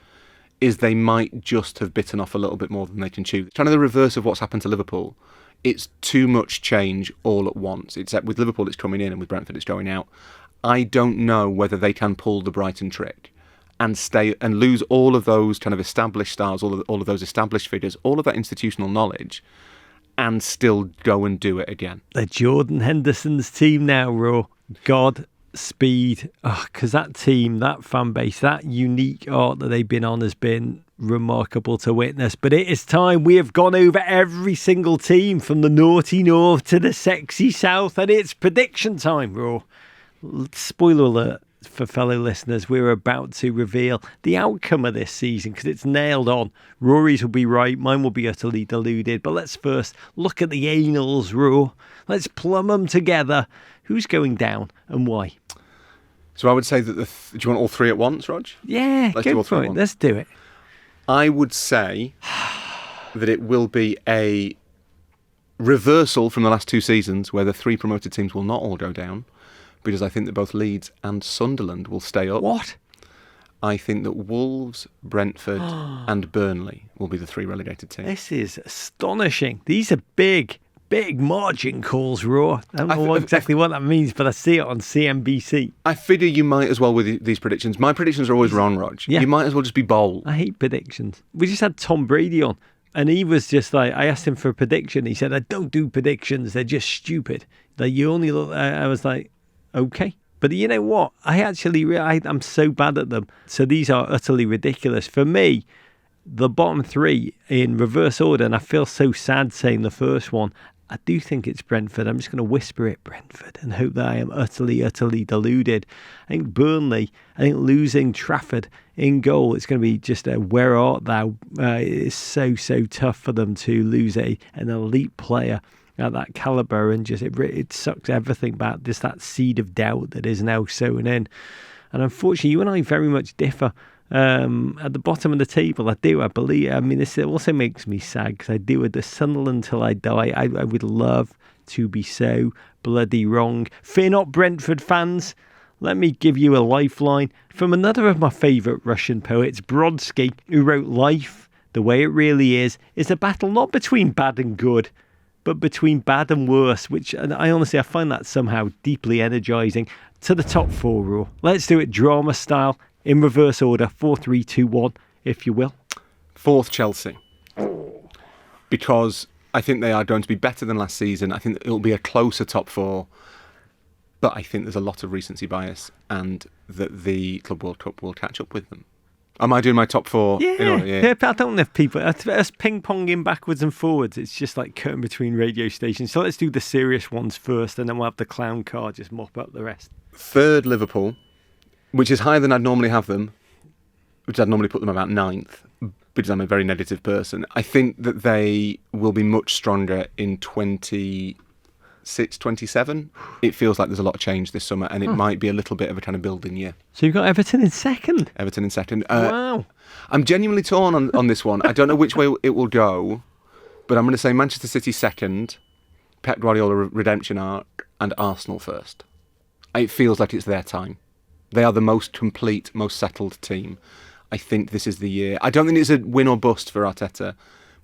is they might just have bitten off a little bit more than they can chew. It's kind of the reverse of what's happened to Liverpool. It's too much change all at once. Except with Liverpool, it's coming in, and with Brentford, it's going out. I don't know whether they can pull the Brighton trick and stay and lose all of those kind of established stars, all of those established figures, all of that institutional knowledge, and still go and do it again. They're Jordan Henderson's team now, Raw. God speed. Because that team, that fan base, that unique art that they've been on has been remarkable to witness. But it is time. We have gone over every single team from the naughty north to the sexy south, and it's prediction time, Raw. Spoiler alert for fellow listeners, we're about to reveal the outcome of this season because it's nailed on. Rory's will be right, mine will be utterly deluded. But let's first look at the anals, Raw. Let's plumb them together. Who's going down and why? So I would say that do you want all three at once, Rog? Yeah, let's go for it. Let's do it. I would say that it will be a reversal from the last two seasons where the three promoted teams will not all go down, because I think that both Leeds and Sunderland will stay up. What? I think that Wolves, Brentford and Burnley will be the three relegated teams. This is astonishing. These are big margin calls, Raw. I don't know exactly what that means, but I see it on CNBC. I figure you might as well with these predictions. My predictions are always wrong, Rog. Yeah. You might as well just be bold. I hate predictions. We just had Tom Brady on, and he was just like, I asked him for a prediction. He said, I don't do predictions. They're just stupid. Like, you only look, I was like, okay. But you know what? I'm so bad at them. So these are utterly ridiculous. For me, the bottom three in reverse order, and I feel so sad saying the first one, I do think it's Brentford. I'm just going to whisper it, Brentford, and hope that I am utterly deluded. I think Burnley, losing Trafford in goal, it's going to be just a where art thou? It's so tough for them to lose an elite player at that calibre, and just it sucks everything back. Just that seed of doubt that is now sown in. And unfortunately, you and I very much differ. At the bottom of the table, I believe. I mean, this also makes me sad because I do with the Sunderland till I die. I would love to be so bloody wrong. Fear not, Brentford fans. Let me give you a lifeline from another of my favourite Russian poets, Brodsky, who wrote Life, the way it really is a battle not between bad and good, but between bad and worse, which I find that somehow deeply energising. To the top four, Raw. Let's do it drama style. In reverse order, 4, 3, 2, 1, if you will. Fourth, Chelsea. Because I think they are going to be better than last season. I think it'll be a closer top four. But I think there's a lot of recency bias and that the Club World Cup will catch up with them. Am I doing my top four? Yeah. I don't know if people... Us ping-ponging backwards and forwards, it's just like cutting between radio stations. So let's do the serious ones first, and then we'll have the clown car just mop up the rest. Third, Liverpool, which is higher than I'd normally have them, which I'd normally put them about ninth, because I'm a very negative person. I think that they will be much stronger in 26, 27. It feels like there's a lot of change this summer, and it might be a little bit of a kind of building year. So you've got Everton in second? Everton in second. Wow. I'm genuinely torn on this one. I don't know which way it will go, but I'm going to say Manchester City second, Pep Guardiola redemption arc, and Arsenal first. It feels like it's their time. They are the most complete, most settled team. I think this is the year. I don't think it's a win or bust for Arteta,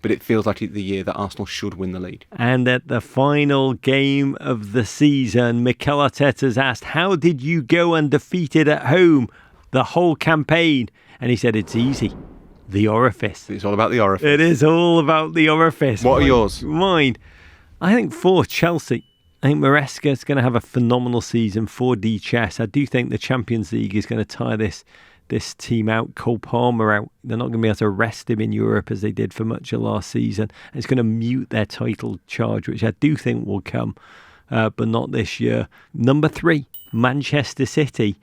but it feels like it's the year that Arsenal should win the league. And at the final game of the season, Mikel Arteta's asked, how did you go undefeated at home the whole campaign? And he said, it's easy. The orifice. It's all about the orifice. It is all about the orifice. What are yours? Mine. I think 4, Chelsea. I think Maresca is going to have a phenomenal season for Chess. I do think the Champions League is going to tire this team out, Cole Palmer out. They're not going to be able to rest him in Europe as they did for much of last season. It's going to mute their title charge, which I do think will come, but not this year. Number 3, Manchester City.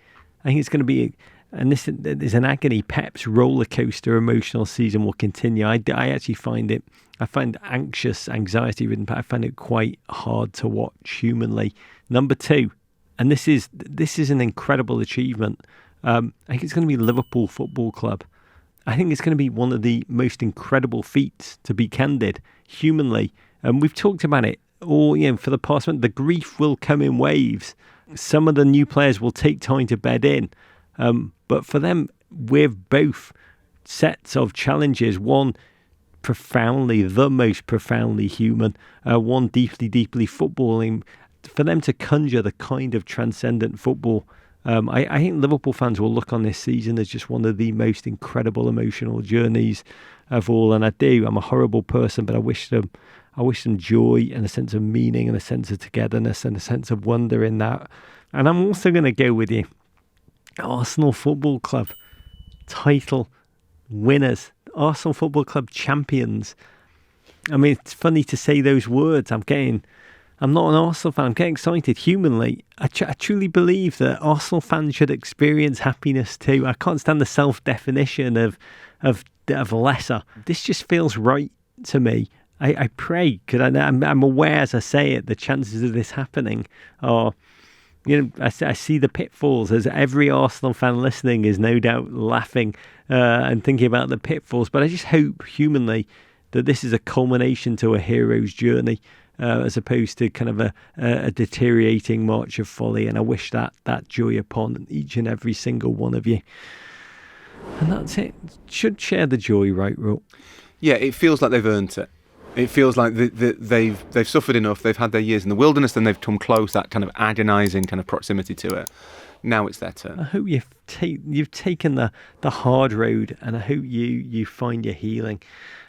I think it's going to be, and this is an agony. Pep's roller coaster emotional season will continue. I actually find anxiety ridden, but I find it quite hard to watch humanly. Number 2, and this is an incredible achievement. I think it's going to be Liverpool Football Club. I think it's going to be one of the most incredible feats, to be candid, humanly. And we've talked about it all, for the past month. The grief will come in waves. Some of the new players will take time to bed in. But for them, with both sets of challenges, one the most profoundly human, one deeply, deeply footballing, for them to conjure the kind of transcendent football, I think Liverpool fans will look on this season as just one of the most incredible emotional journeys of all. And I'm a horrible person, but I wish them joy and a sense of meaning and a sense of togetherness and a sense of wonder in that. And I'm also going to go with you. Arsenal Football Club, title winners. Arsenal Football Club champions. I mean, it's funny to say those words. I'm not an Arsenal fan. I'm getting excited humanly. I truly believe that Arsenal fans should experience happiness too. I can't stand the self-definition of lesser. This just feels right to me. I pray, because I'm aware as I say it, the chances of this happening are, I see the pitfalls, as every Arsenal fan listening is no doubt laughing and thinking about the pitfalls. But I just hope humanly that this is a culmination to a hero's journey, as opposed to kind of a deteriorating march of folly. And I wish that joy upon each and every single one of you. And that's it. Should share the joy, right, Ro? Yeah, it feels like they've earned it. It feels like they've suffered enough. They've had their years in the wilderness, and they've come close. That kind of agonising kind of proximity to it. Now it's their turn. I hope you've taken the hard road, and I hope you find your healing.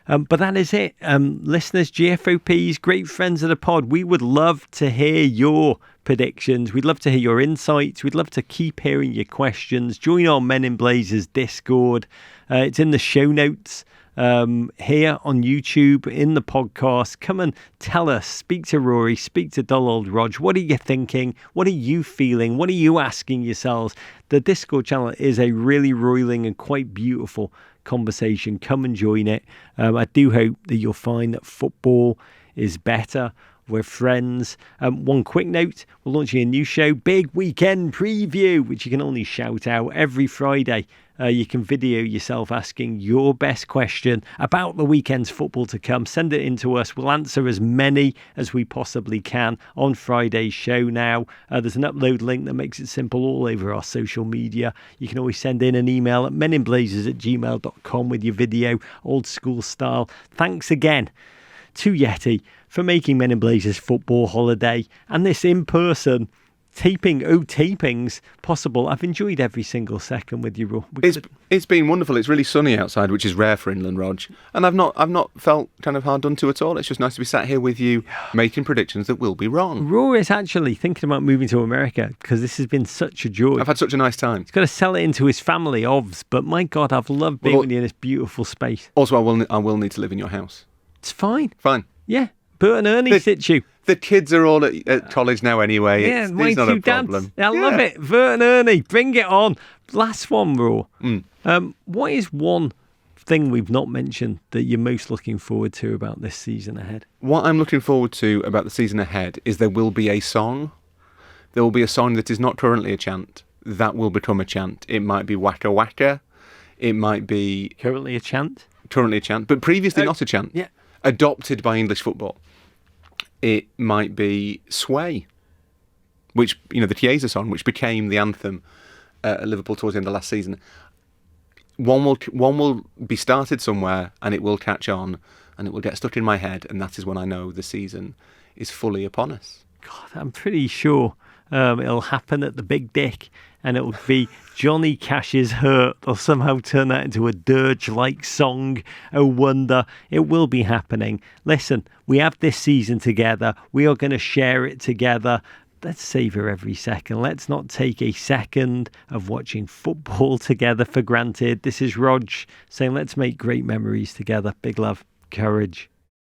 But that is it. Listeners, GFOPs, great friends of the pod, we would love to hear your predictions. We'd love to hear your insights. We'd love to keep hearing your questions. Join our Men in Blazers Discord. It's in the show notes. Here on YouTube, in the podcast. Come and tell us, speak to Rory, speak to dull old Rog. What are you thinking? What are you feeling? What are you asking yourselves? The Discord channel is a really roiling and quite beautiful conversation. Come and join it. I do hope that you'll find that football is better. We're friends. One quick note, we're launching a new show, Big Weekend Preview, which you can only shout out every Friday. You can video yourself asking your best question about the weekend's football to come. Send it in to us. We'll answer as many as we possibly can on Friday's show now. There's an upload link that makes it simple all over our social media. You can always send in an email at meninblazers@gmail.com with your video, old school style. Thanks again to YETI for making Men in Blazers Football Holiday and this in-person tapings possible. I've enjoyed every single second with you, Ro. It's been wonderful. It's really sunny outside, which is rare for England, Rog. And I've not felt kind of hard done to at all. It's just nice to be sat here with you, making predictions that will be wrong. Ro is actually thinking about moving to America because this has been such a joy. I've had such a nice time. He's got to sell it into his family, but my God, I've loved being with you in this beautiful space. Also, I will need to live in your house. It's fine. Fine. Yeah. Bert and Ernie situ. The kids are all at college now anyway. Yeah, it's my not two a problem. dads. I love it. Bert and Ernie, bring it on. Last one, Ro. What is one thing we've not mentioned that you're most looking forward to about this season ahead? What I'm looking forward to about the season ahead is there will be a song. There will be a song that is not currently a chant. That will become a chant. It might be Waka Waka. It might be... Currently a chant, but previously not a chant. Yeah. Adopted by English football. It might be Sway, which, the Chiesa song, which became the anthem at Liverpool towards the end of last season. One will be started somewhere, and it will catch on, and it will get stuck in my head, and that is when I know the season is fully upon us. God, I'm pretty sure it'll happen at the Big Dick, and it will be Johnny Cash's Hurt. They'll somehow turn that into a dirge-like song. Oh, wonder. It will be happening. Listen, we have this season together. We are going to share it together. Let's savour every second. Let's not take a second of watching football together for granted. This is Rog saying let's make great memories together. Big love. Courage.